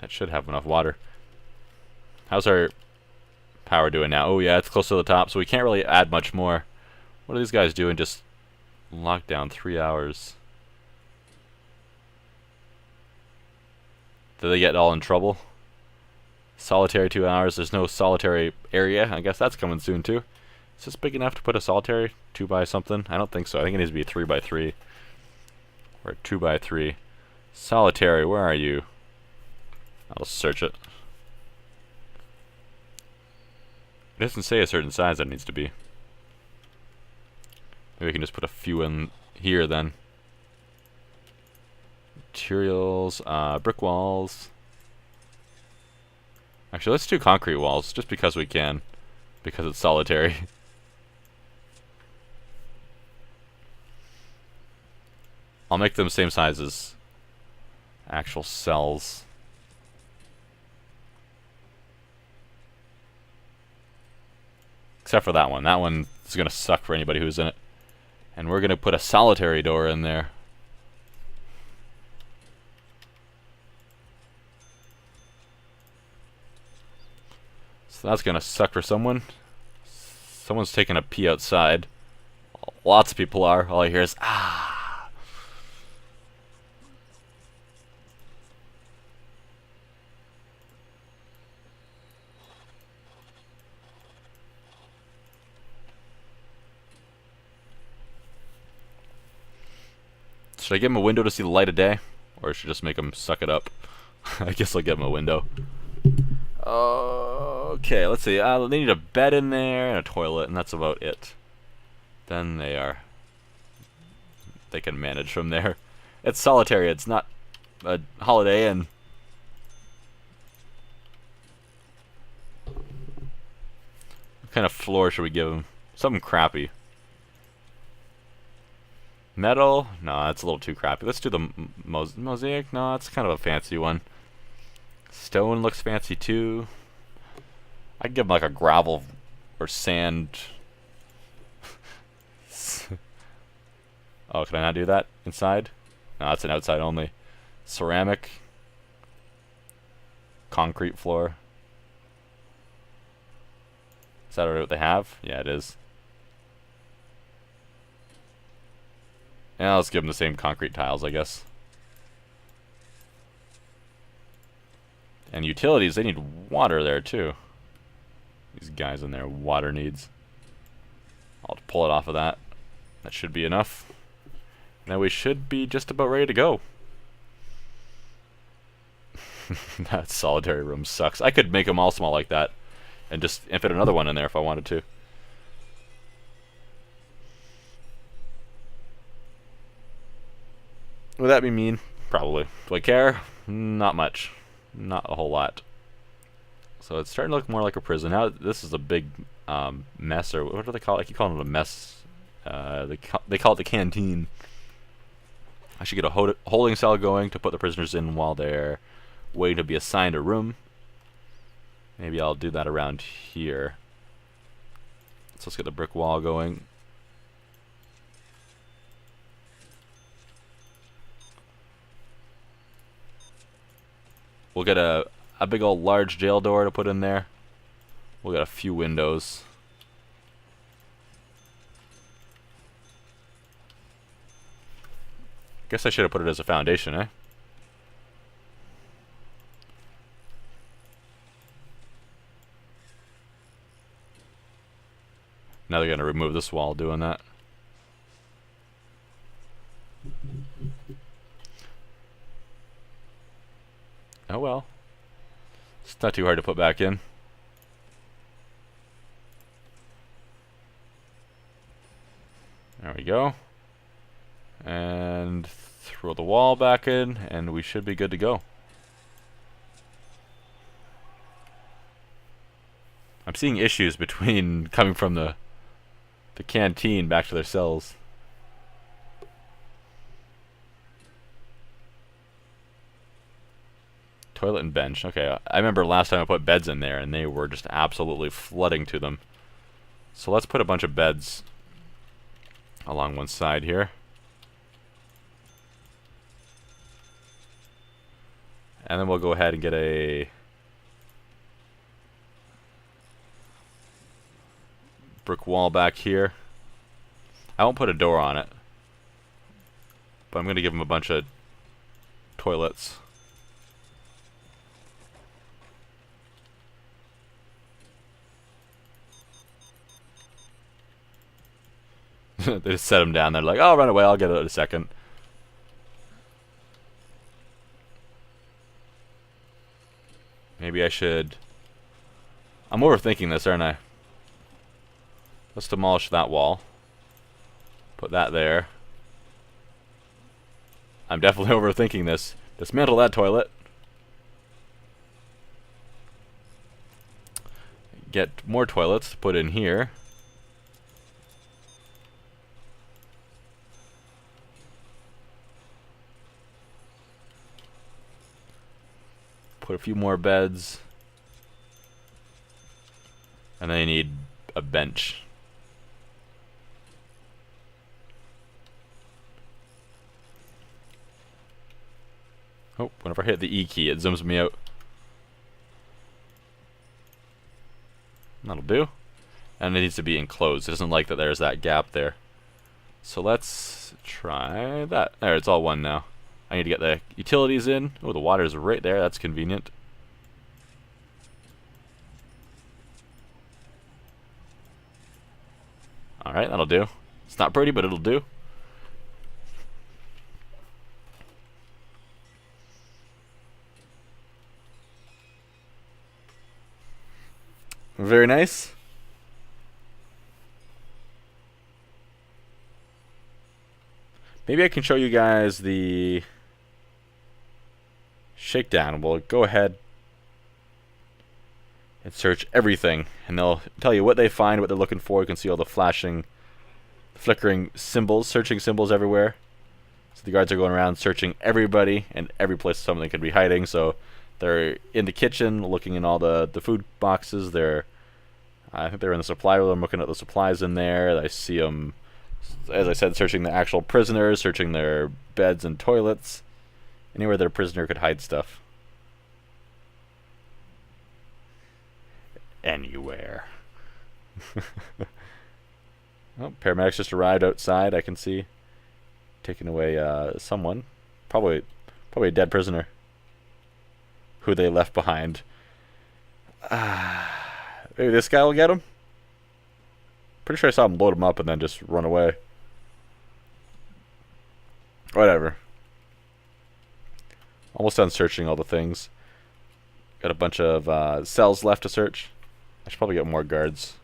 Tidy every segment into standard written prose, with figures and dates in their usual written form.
That should have enough water. How's our power doing now? Oh yeah, it's close to the top, so we can't really add much more. What are these guys doing? Just locked down 3 hours. Did they get all in trouble? Solitary 2 hours. There's no solitary area. I guess that's coming soon too. Is this big enough to put a solitary 2 by something? I don't think so. I think it needs to be 3 by 3 or 2 by 3. Solitary, where are you? I'll search it. It doesn't say a certain size that it needs to be. Maybe we can just put a few in here then. Materials, brick walls. Actually, let's do concrete walls, just because we can. Because it's solitary. I'll make them same size as actual cells. Except for that one. That one is going to suck for anybody who's in it. And we're going to put a solitary door in there. So that's going to suck for someone. Someone's taking a pee outside. Lots of people are. All I hear is, ah. Should I give him a window to see the light of day? Or should I just make him suck it up? I guess I'll give him a window. Okay, let's see. They need a bed in there and a toilet, and that's about it. Then they can manage from there. It's solitary. It's not a Holiday Inn. What kind of floor should we give him? Something crappy. Metal? No, that's a little too crappy. Let's do the mosaic. No, that's kind of a fancy one. Stone looks fancy too. I'd give him like a gravel or sand. Oh, can I not do that inside? No, that's an outside only. Ceramic. Concrete floor. Is that what they have? Yeah, it is. Yeah, let's give them the same concrete tiles, I guess. And utilities, they need water there too. These guys in there, water needs. I'll pull it off of that. That should be enough. Now we should be just about ready to go. That solitary room sucks. I could make them all small like that and just fit another one in there if I wanted to. Would that be mean? Probably. Do I care? Not much. Not a whole lot. So it's starting to look more like a prison. Now this is a big mess, or what do they call it? I keep calling it a mess. They call it the canteen. I should get a holding cell going to put the prisoners in while they're waiting to be assigned a room. Maybe I'll do that around here. So let's get the brick wall going. We'll get a big old large jail door to put in there. We'll get a few windows. Guess I should have put it as a foundation, eh? Now they're gonna remove this wall doing that. Oh well. It's not too hard to put back in. There we go. And throw the wall back in, and we should be good to go. I'm seeing issues between coming from the canteen back to their cells. Toilet and bench. Okay, I remember last time I put beds in there and they were just absolutely flooding to them. So let's put a bunch of beds along one side here. And then we'll go ahead and get a brick wall back here. I won't put a door on it, but I'm going to give them a bunch of toilets. They just set them down. They're like, "Oh, run away. I'll get it in a second." Maybe I should... I'm overthinking this, aren't I? Let's demolish that wall. Put that there. I'm definitely overthinking this. Dismantle that toilet. Get more toilets to put in here. Put a few more beds. And then you need a bench. Oh, whenever I hit the E key, it zooms me out. That'll do. And it needs to be enclosed. It doesn't like that there's that gap there. So let's try that. There, it's all one now. I need to get the utilities in. Oh, the water's right there. That's convenient. Alright, that'll do. It's not pretty, but it'll do. Very nice. Maybe I can show you guys the shakedown. We'll go ahead and search everything, and they'll tell you what they find, what they're looking for. You can see all the flashing, flickering symbols, searching symbols everywhere. So the guards are going around searching everybody and every place something could be hiding. So they're in the kitchen, looking in all the food boxes. I think they're in the supply room, looking at the supplies in there. I see them, as I said, searching the actual prisoners, searching their beds and toilets, anywhere that a prisoner could hide stuff. Anywhere. Oh, paramedics just arrived outside. I can see taking away someone, probably a dead prisoner who they left behind. Maybe this guy will get him. Pretty sure I saw him load him up and then just run away. Whatever. Almost done searching all the things. Got a bunch of cells left to search. I should probably get more guards.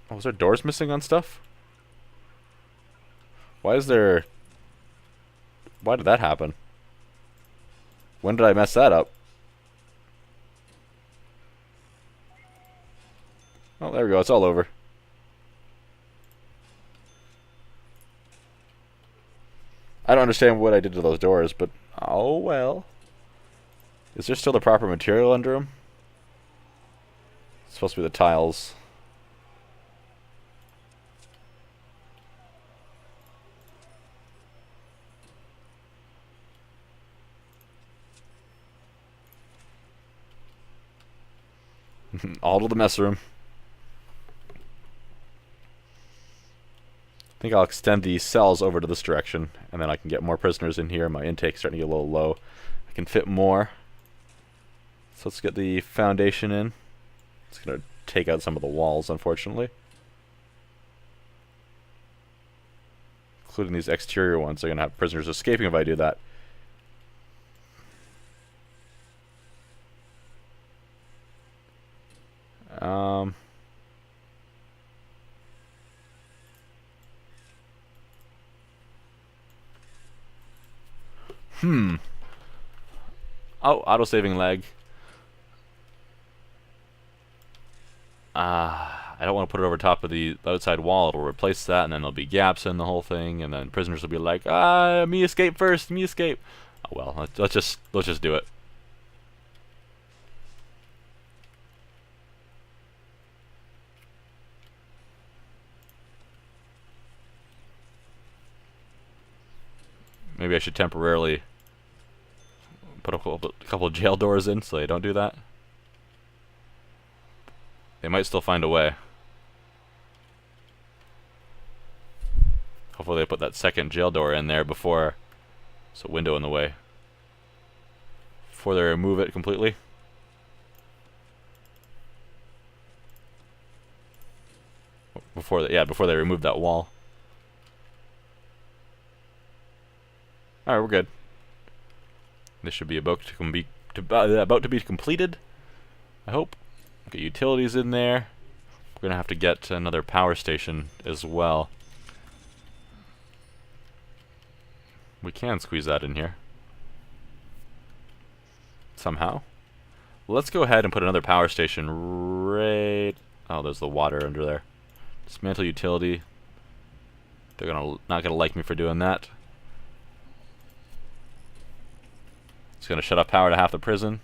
Oh, was there doors missing on stuff? Why did that happen? When did I mess that up? Oh, there we go. It's all over. I don't understand what I did to those doors, but oh well. Is there still the proper material under them? It's supposed to be the tiles. All to the mess room. I think I'll extend the cells over to this direction, and then I can get more prisoners in here. My intake's starting to get a little low. I can fit more. So let's get the foundation in. It's going to take out some of the walls, unfortunately. Including these exterior ones. They're going to have prisoners escaping if I do that. Oh, auto-saving lag. I don't want to put it over top of the outside wall. It'll replace that, and then there'll be gaps in the whole thing, and then prisoners will be like, me escape first, me escape. Oh well, let's just do it. Maybe I should temporarily put a couple of jail doors in so they don't do that. They might still find a way. Hopefully they put that second jail door in there before, it's a window in the way, before they remove it completely. Before they remove that wall. Alright, we're good. This should be about to be completed, I hope. Get utilities in there. We're gonna have to get another power station as well. We can squeeze that in here somehow. Let's go ahead and put another power station right... Oh, there's the water under there. Dismantle utility. They're not gonna like me for doing that. It's gonna shut off power to half the prison.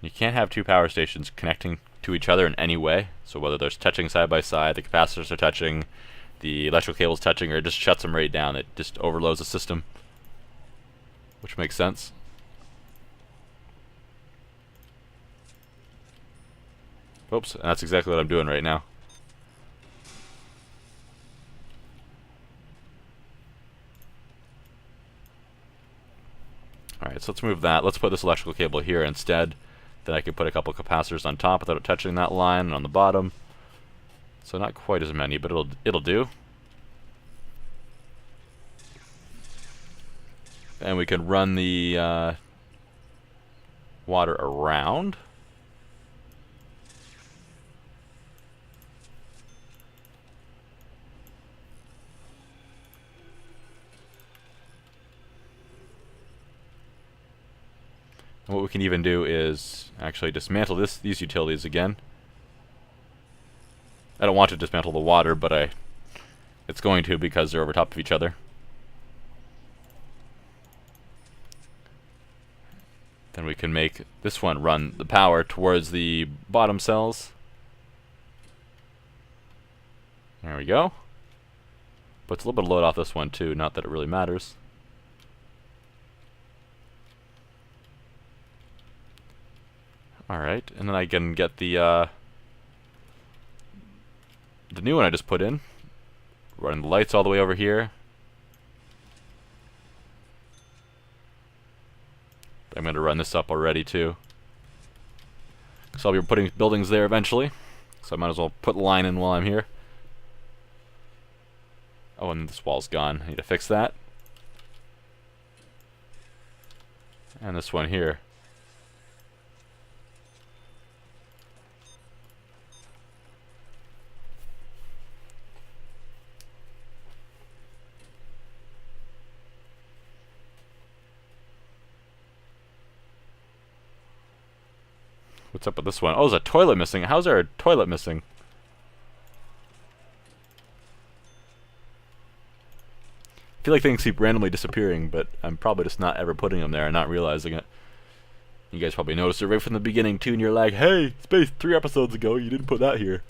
You can't have two power stations connecting to each other in any way. So whether they're touching side by side, the capacitors are touching, the electrical cable's touching, or it just shuts them right down. It just overloads the system, which makes sense. Oops, and that's exactly what I'm doing right now. Alright, so let's move that. Let's put this electrical cable here instead. Then I can put a couple capacitors on top without touching that line, and on the bottom. So not quite as many, but it'll do. And we can run the water around. And what we can even do is actually dismantle these utilities again. I don't want to dismantle the water, but it's going to because they're over top of each other. Then we can make this one run the power towards the bottom cells. There we go. Puts a little bit of load off this one too, not that it really matters. Alright, and then I can get the new one I just put in. Running the lights all the way over here. I'm going to run this up already too. So I'll be putting buildings there eventually. So I might as well put the line in while I'm here. Oh, and this wall's gone. I need to fix that. And this one here. What's up with this one? Oh, there's a toilet missing. How's there a toilet missing? I feel like things keep randomly disappearing, but I'm probably just not ever putting them there and not realizing it. You guys probably noticed it right from the beginning too, and you're like, hey, Space, 3 episodes ago, you didn't put that here.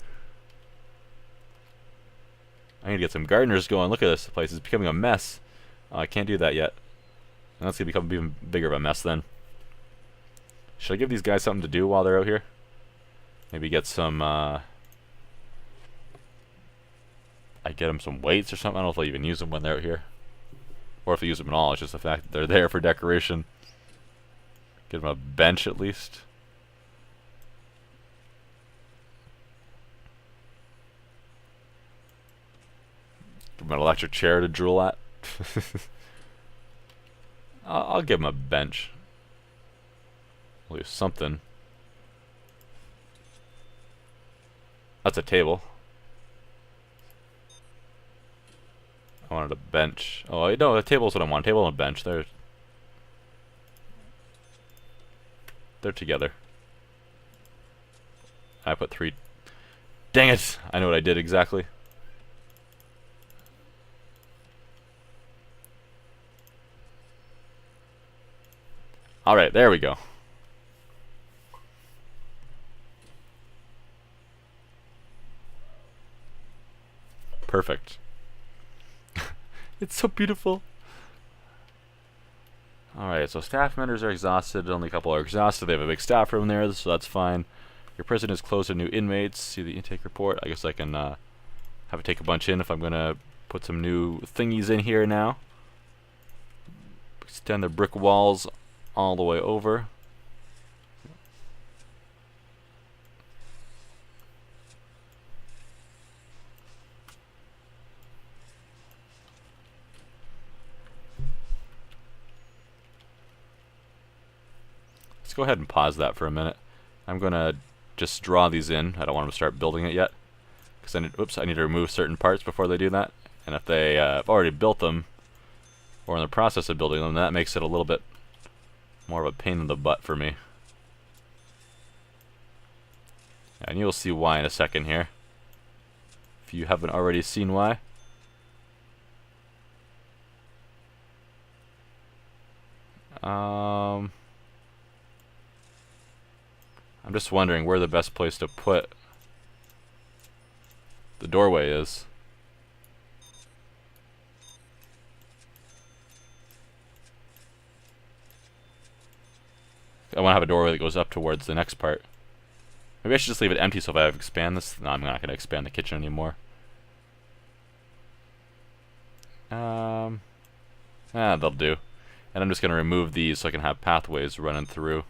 I need to get some gardeners going. Look at this place. It's becoming a mess. I can't do that yet. And that's going to become even bigger of a mess then. Should I give these guys something to do while they're out here? Maybe get some, I get them some weights or something. I don't know if they'll even use them when they're out here. Or if they use them at all. It's just the fact that they're there for decoration. Get them a bench at least. Give them an electric chair to drool at. I'll give them a bench. At least something. That's a table. I wanted a bench. Oh, no, a table is what I want. A table and a bench. They're together. I put 3. Dang it! I know what I did exactly. Alright, there we go. Perfect. It's so beautiful. Alright, so staff members are exhausted. Only a couple are exhausted. They have a big staff room there, so that's fine. Your prison is closed to new inmates. See the intake report. I guess I can have it take a bunch in if I'm going to put some new thingies in here now. Extend the brick walls all the way over. Let's go ahead and pause that for a minute. I'm going to just draw these in. I don't want them to start building it yet, because I need to remove certain parts before they do that. And if they have already built them, or in the process of building them, that makes it a little bit more of a pain in the butt for me. And you'll see why in a second here, if you haven't already seen why. I'm just wondering where the best place to put the doorway is. I want to have a doorway that goes up towards the next part. Maybe I should just leave it empty so if I expand this... No, I'm not going to expand the kitchen anymore. That'll do. And I'm just going to remove these so I can have pathways running through.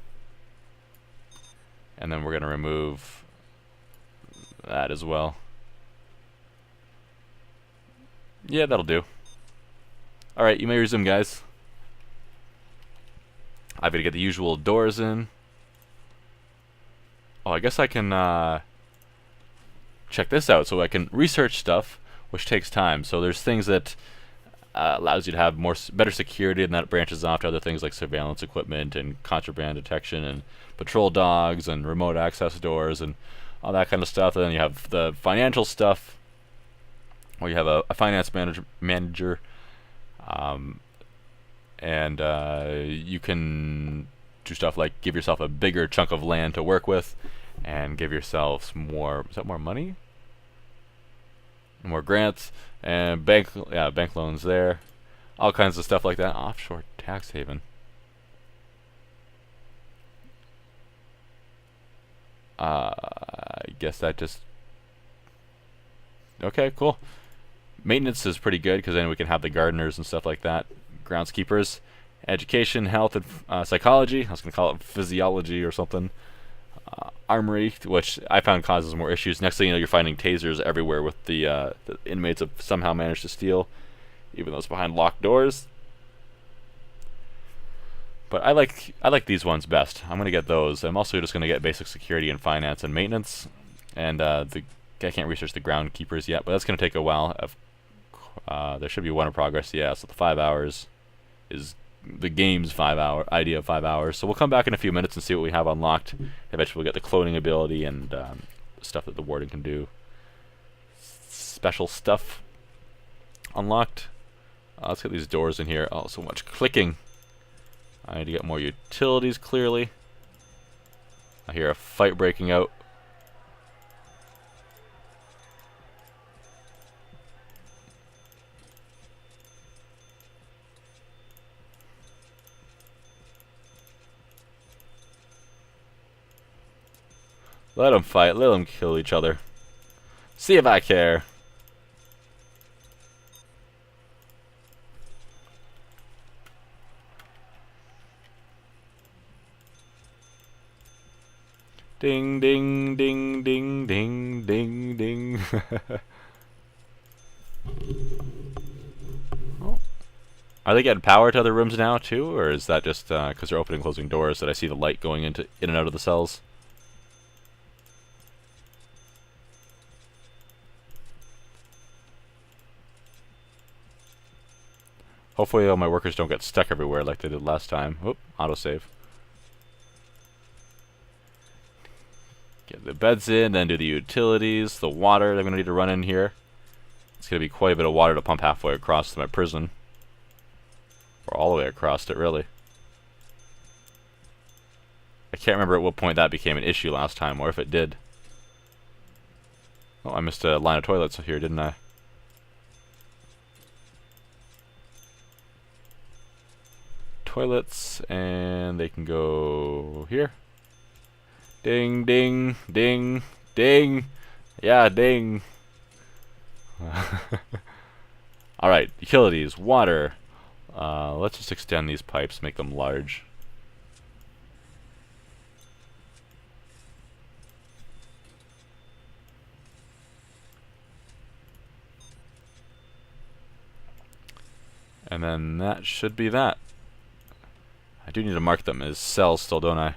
And then we're going to remove that as well. Yeah, that'll do. Alright, you may resume, guys. I've got to get the usual doors in. Oh, I guess I can check this out so I can research stuff, which takes time. So there's things that allows you to have better security, and that branches off to other things like surveillance equipment and contraband detection and patrol dogs and remote access doors and all that kind of stuff. And then you have the financial stuff, where you have a finance manager, and you can do stuff like give yourself a bigger chunk of land to work with, and give yourself more. Is that more money? More grants and bank loans there, all kinds of stuff like that. Offshore tax haven. I guess that just... Okay, cool. Maintenance is pretty good because then we can have the gardeners and stuff like that. Groundskeepers. Education, health, and psychology. I was going to call it physiology or something. Armory, which I found causes more issues. Next thing you know, you're finding tasers everywhere with the inmates have somehow managed to steal, even though it's behind locked doors. But I like these ones best. I'm going to get those. I'm also just going to get basic security and finance and maintenance. And I can't research the groundkeepers yet, but that's going to take a while. There should be one in progress. Yeah, so the 5 hours is the game's 5 hour idea of 5 hours. So we'll come back in a few minutes and see what we have unlocked. Eventually we'll get the cloning ability and stuff that the warden can do. Special stuff unlocked. Let's get these doors in here. Oh, so much clicking. I need to get more utilities clearly. I hear a fight breaking out. Let them fight. Let them kill each other. See if I care. Ding, ding, ding, ding, ding, ding, ding. Oh. Are they getting power to other rooms now, too? Or is that just because they're opening and closing doors that I see the light going in and out of the cells? Hopefully all my workers don't get stuck everywhere like they did last time. Oop, autosave. Get the beds in, then do the utilities, the water that I'm going to need to run in here. It's going to be quite a bit of water to pump halfway across my prison. Or all the way across it, really. I can't remember at what point that became an issue last time, or if it did. Oh, I missed a line of toilets here, didn't I? toilets, and they can go here. Ding, ding, ding, ding. Yeah, ding. Alright, utilities, water. Let's just extend these pipes, make them large. And then that should be that. I do need to mark them as cells still, don't I?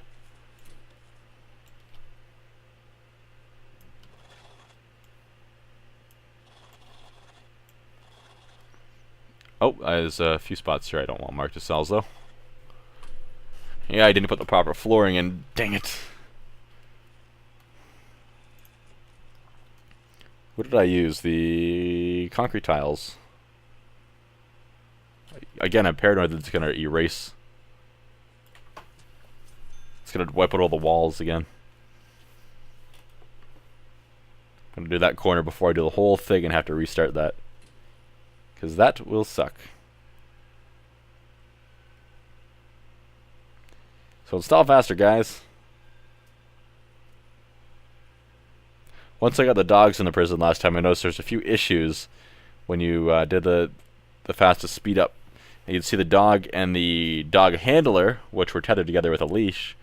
Oh, there's a few spots here I don't want marked as cells, though. Yeah, I didn't put the proper flooring in. Dang it. What did I use? The concrete tiles. Again, I'm paranoid that it's going to erase. It's going to wipe out all the walls again. I'm going to do that corner before I do the whole thing and have to restart that. Because that will suck. So install faster, guys. Once I got the dogs in the prison last time, I noticed there's a few issues when you did the fastest speed up. And you'd see the dog and the dog handler, which were tethered together with a leash,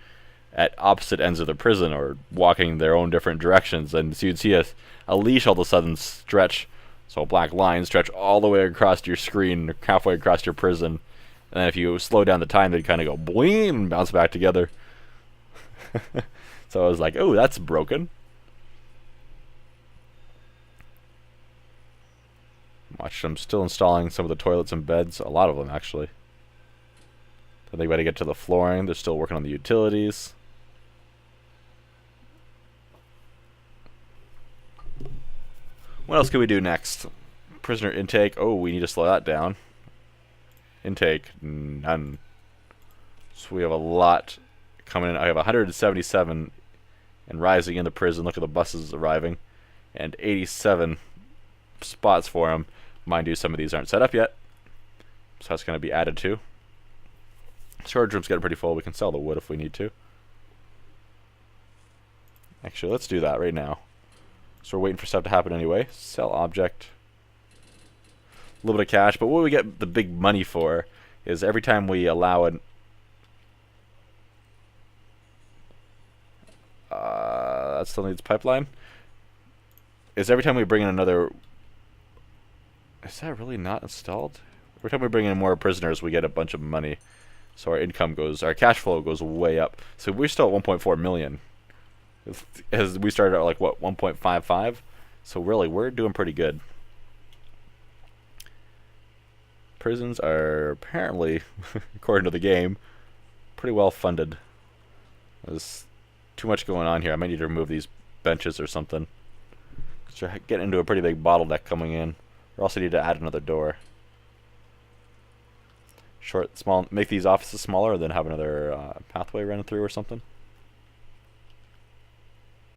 at opposite ends of the prison or walking their own different directions. And so you'd see a leash all of a sudden stretch, so a black line stretch all the way across your screen, halfway across your prison. And then if you slow down the time, they'd kind of go boing and bounce back together. So I was like, oh, that's broken. Watch, I'm still installing some of the toilets and beds, a lot of them actually. Then they got to get to the flooring, they're still working on the utilities. What else can we do next? Prisoner intake, oh, we need to slow that down. Intake, none. So we have a lot coming in. I have 177 and rising in the prison. Look at the buses arriving. And 87 spots for them. Mind you, some of these aren't set up yet, so that's going to be added to. Storage room's getting pretty full. We can sell the wood if we need to. Actually, let's do that right now. So we're waiting for stuff to happen anyway. Sell object. A little bit of cash, but what we get the big money for is every time we allow an that still needs pipeline. Is every time we bring in another. Is that really not installed? Every time we bring in more prisoners, we get a bunch of money. So our income goes, our cash flow goes way up. So we're still at 1.4 million. As we started at like what, 1.55? So really, we're doing pretty good. Prisons are apparently, according to the game, pretty well funded. There's too much going on here. I might need to remove these benches or something. Because we're getting into a pretty big bottleneck coming in. We also need to add another door. Short, small, make these offices smaller, and then have another pathway running through or something.